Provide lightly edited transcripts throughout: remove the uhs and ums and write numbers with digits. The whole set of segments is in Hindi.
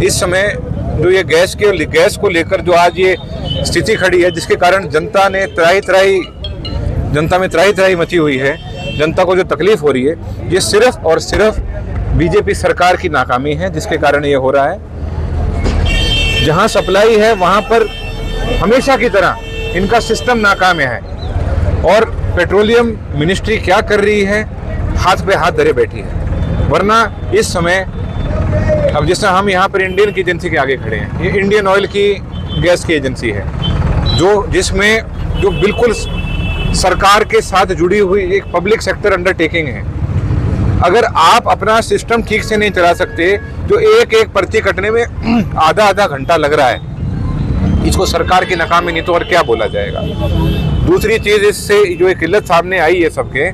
इस समय जो ये गैस को लेकर जो आज ये स्थिति खड़ी है, जिसके कारण जनता में त्राही त्राही मची हुई है, जनता को जो तकलीफ हो रही है, ये सिर्फ और सिर्फ बीजेपी सरकार की नाकामी है, जिसके कारण ये हो रहा है। जहां सप्लाई है वहां पर हमेशा की तरह इनका सिस्टम नाकाम है और पेट्रोलियम मिनिस्ट्री क्या कर रही है, हाथ पे हाथ धरे बैठी है। वरना इस समय अब जैसे हम यहाँ पर इंडियन की एजेंसी के आगे खड़े हैं, ये इंडियन ऑयल की गैस की एजेंसी है जिसमें बिल्कुल सरकार के साथ जुड़ी हुई एक पब्लिक सेक्टर अंडरटेकिंग है। अगर आप अपना सिस्टम ठीक से नहीं चला सकते, जो एक एक पर्ची कटने में आधा घंटा लग रहा है, इसको सरकार की नाकामी नहीं तो और क्या बोला जाएगा। दूसरी चीज, इससे जो एक किल्लत सामने आई है सबके,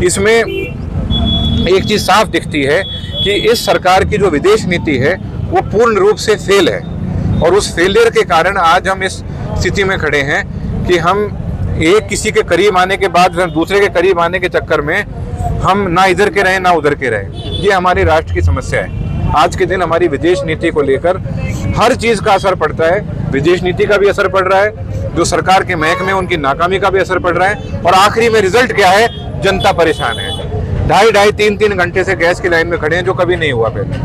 इसमें एक चीज साफ दिखती है कि इस सरकार की जो विदेश नीति है वो पूर्ण रूप से फेल है और उस फेलियर के कारण आज हम इस स्थिति में खड़े हैं कि हम एक किसी के करीब आने के बाद दूसरे के करीब आने के चक्कर में हम ना इधर के रहे ना उधर के रहे। ये हमारी राष्ट्र की समस्या है। आज के दिन हमारी विदेश नीति को लेकर हर चीज का असर पड़ता है। विदेश नीति का भी असर पड़ रहा है, जो सरकार के महकमे उनकी नाकामी का भी असर पड़ रहा है और आखिरी में रिजल्ट क्या है, जनता परेशान है। 2.5-3 घंटे से गैस की लाइन में खड़े हैं, जो कभी नहीं हुआ पहले।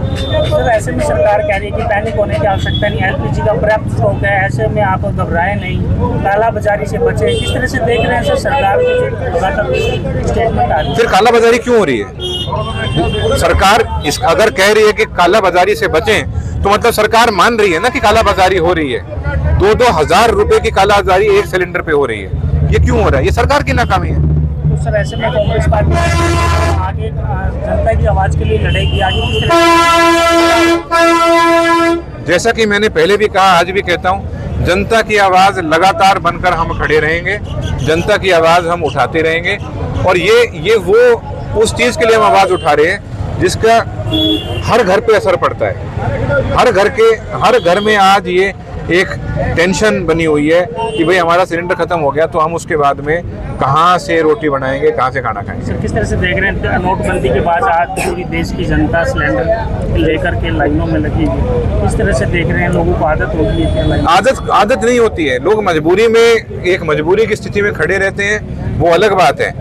तो ऐसे में सरकार कह रही है कि पैनिक होने की आवश्यकता नहीं, एलपीजी का पर्याप्त स्टॉक है, ऐसे में आप घबराएं नहीं, काला बाजारी से बचे। किस तरह से देख रहे हैं सर सरकार की स्टेटमेंट आ रही है? फिर काला बाजारी क्यों हो रही है? सरकार अगर कह रही है कि काला बाजारी से बचें, तो मतलब सरकार मान रही है ना कि काला बाजारी हो रही है। 2-2 हजार रुपए की काला बाजारी एक सिलेंडर पे हो रही है। ये क्यों हो रहा है? ये सरकार की नाकामी है। तो सर ऐसे में कांग्रेस पार्टी आगे जनता की आवाज के लिए लड़ेगी आगे किस तरह? जैसा कि मैंने पहले भी कहा, आज भी कहता हूं, जनता की आवाज लगातार बनकर हम खड़े रहेंगे, जनता की आवाज हम उठाते रहेंगे और ये वो उस चीज के लिए हम आवाज उठा रहे हैं जिसका हर घर पे असर पड़ता है। हर घर में आज ये एक टेंशन बनी हुई है कि भाई हमारा सिलेंडर खत्म हो गया तो हम उसके बाद में कहाँ से रोटी बनाएंगे, कहाँ से खाना खाएंगे। सर किस तरह से देख रहे हैं नोटबंदी के बाद आज पूरी देश की जनता सिलेंडर लेकर के लाइनों में लगी है, किस तरह से देख रहे हैं? लोगों को आदत होती है? आदत नहीं होती है, लोग मजबूरी की स्थिति में खड़े रहते हैं, वो अलग बात है।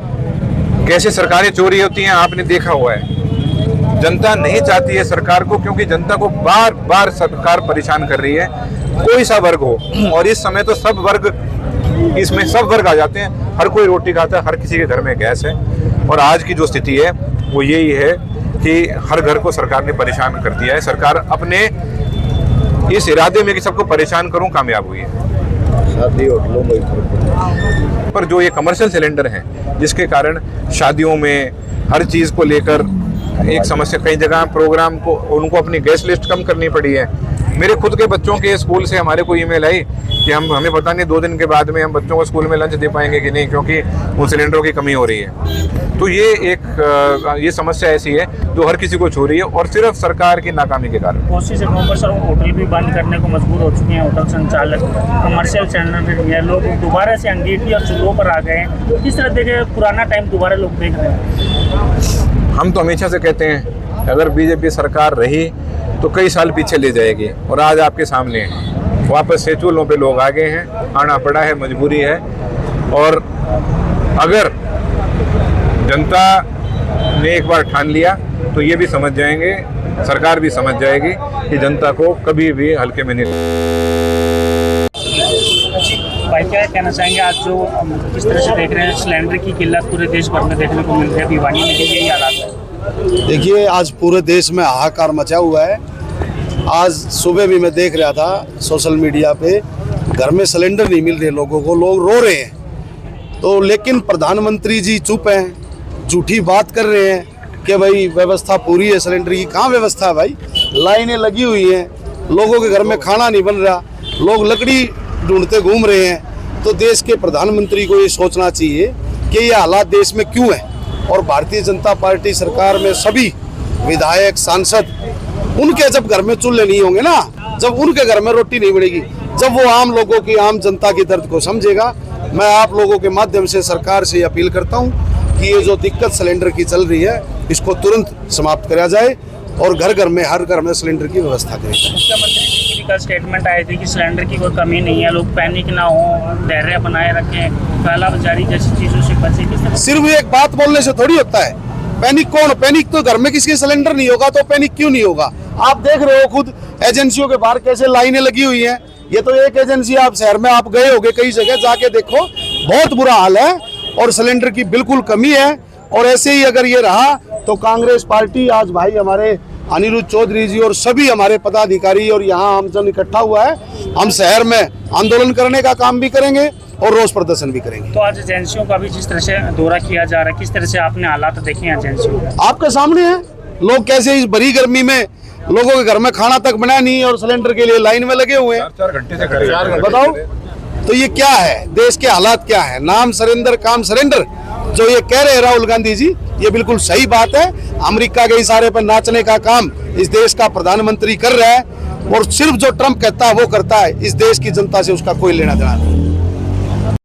कैसे सरकारें चोरी होती हैं आपने देखा हुआ है। जनता नहीं चाहती है सरकार को, क्योंकि जनता को बार बार सरकार परेशान कर रही है, कोई सा वर्ग हो। और इस समय तो सब वर्ग आ जाते हैं, हर कोई रोटी खाता है, हर किसी के घर में गैस है। और आज की जो स्थिति है वो यही है कि हर घर को सरकार ने परेशान कर दिया है। सरकार अपने इस इरादे में कि सबको परेशान करूं कामयाब हुई है। शादी होटलों में पर जो ये कमर्शियल सिलेंडर हैं, जिसके कारण शादियों में हर चीज़ को लेकर एक समस्या, कई जगह प्रोग्राम को उनको अपनी गैस लिस्ट कम करनी पड़ी है। मेरे खुद के बच्चों के स्कूल से हमारे को ईमेल आई कि हमें पता नहीं 2 दिन के बाद में हम बच्चों को स्कूल में लंच दे पाएंगे कि नहीं, क्योंकि उन सिलेंडरों की कमी हो रही है। तो ये समस्या ऐसी है जो हर किसी को छू रही है और सिर्फ सरकार की नाकामी के कारण। बहुत सी जगहों पर सर होटल भी बंद करने को मजबूर हो चुके हैं, होटल संचालक, कमर्शियल सिलेंडर में लोग दोबारा से अंगीठी और चूल्हों पर आ गए हैं। किस तरह देखे पुराना टाइम दोबारा लोग देख रहे हैं? हम तो हमेशा से कहते हैं अगर बीजेपी सरकार रही तो कई साल पीछे ले जाएगी, और आज आपके सामने वापस से चूल्हों पे लोग आ गए हैं, आना पड़ा है, मजबूरी है। और अगर जनता ने एक बार ठान लिया तो ये भी समझ जाएंगे, सरकार भी समझ जाएगी कि जनता को कभी भी हल्के में नहीं। भाई क्या कहना चाहेंगे, आज जो किस तरह से देख रहे हैं सिलेंडर की किल्लत पूरे देश भर में देखने को मिल रही है, भिवानी में भी यही हालात है? देखिए आज पूरे देश में हाहाकार मचा हुआ है। आज सुबह भी मैं देख रहा था सोशल मीडिया पे, घर में सिलेंडर नहीं मिल रहे लोगों को, लोग रो रहे हैं। तो लेकिन प्रधानमंत्री जी चुप हैं, झूठी बात कर रहे हैं कि भाई व्यवस्था पूरी है सिलेंडर की। कहाँ व्यवस्था है भाई? लाइनें लगी हुई हैं, लोगों के घर में खाना नहीं बन रहा, लोग लकड़ी ढूंढते घूम रहे हैं। तो देश के प्रधानमंत्री को ये सोचना चाहिए कि ये हालात देश में क्यों है। और भारतीय जनता पार्टी सरकार में सभी विधायक, सांसद, उनके जब घर में चूल्हे नहीं होंगे ना, जब उनके घर में रोटी नहीं बनेगी, जब वो आम लोगों की, आम जनता की दर्द को समझेगा। मैं आप लोगों के माध्यम से सरकार से अपील करता हूं कि ये जो दिक्कत सिलेंडर की चल रही है इसको तुरंत समाप्त करा जाए और घर घर में हर घर में सिलेंडर की व्यवस्था करें। मुख्यमंत्री जी की भी कल स्टेटमेंट आई थी कि सिलेंडर की कोई कमी नहीं है, लोग पैनिक ना हो, धैर्य बनाए रखें, कालाबाजारी जैसी चीजों से बचें। किस तरह सिर्फ एक बात बोलने से थोड़ी होता है। पैनिक कौन? पैनिक तो घर में किसी सिलेंडर नहीं होगा तो पैनिक क्यों नहीं होगा? आप देख रहे हो खुद एजेंसियों के बाहर कैसे लाइनें लगी हुई हैं। ये तो एक एजेंसी, आप शहर में आप गए होगे, कई जगह जाके देखो, बहुत बुरा हाल है और सिलेंडर की बिल्कुल कमी है। और ऐसे ही अगर ये रहा तो कांग्रेस पार्टी, आज भाई हमारे अनिरुद्ध चौधरी जी और सभी हमारे पदाधिकारी और यहाँ हम सब इकट्ठा हुआ है, हम शहर में आंदोलन करने का काम भी करेंगे और रोष प्रदर्शन भी करेंगे। तो आज एजेंसियों का भी जिस तरह से दौरा किया जा रहा है, किस तरह से आपने हालात देखे हैं एजेंसियों के? आपके सामने है, लोग कैसे इस भरी गर्मी में, लोगों के घर में खाना तक बना नहीं और सिलेंडर के लिए लाइन में लगे हुए हैं। 4 घंटे से खड़े। बताओ तो ये क्या है? देश के हालात क्या है? नाम सरेंडर काम सरेंडर, जो ये कह रहे हैं राहुल गांधी जी, ये बिल्कुल सही बात है। अमेरिका के इशारे पर नाचने का काम इस देश का प्रधानमंत्री कर रहा है और सिर्फ जो ट्रम्प कहता है वो करता है। इस देश की जनता से उसका कोई लेना देना नहीं।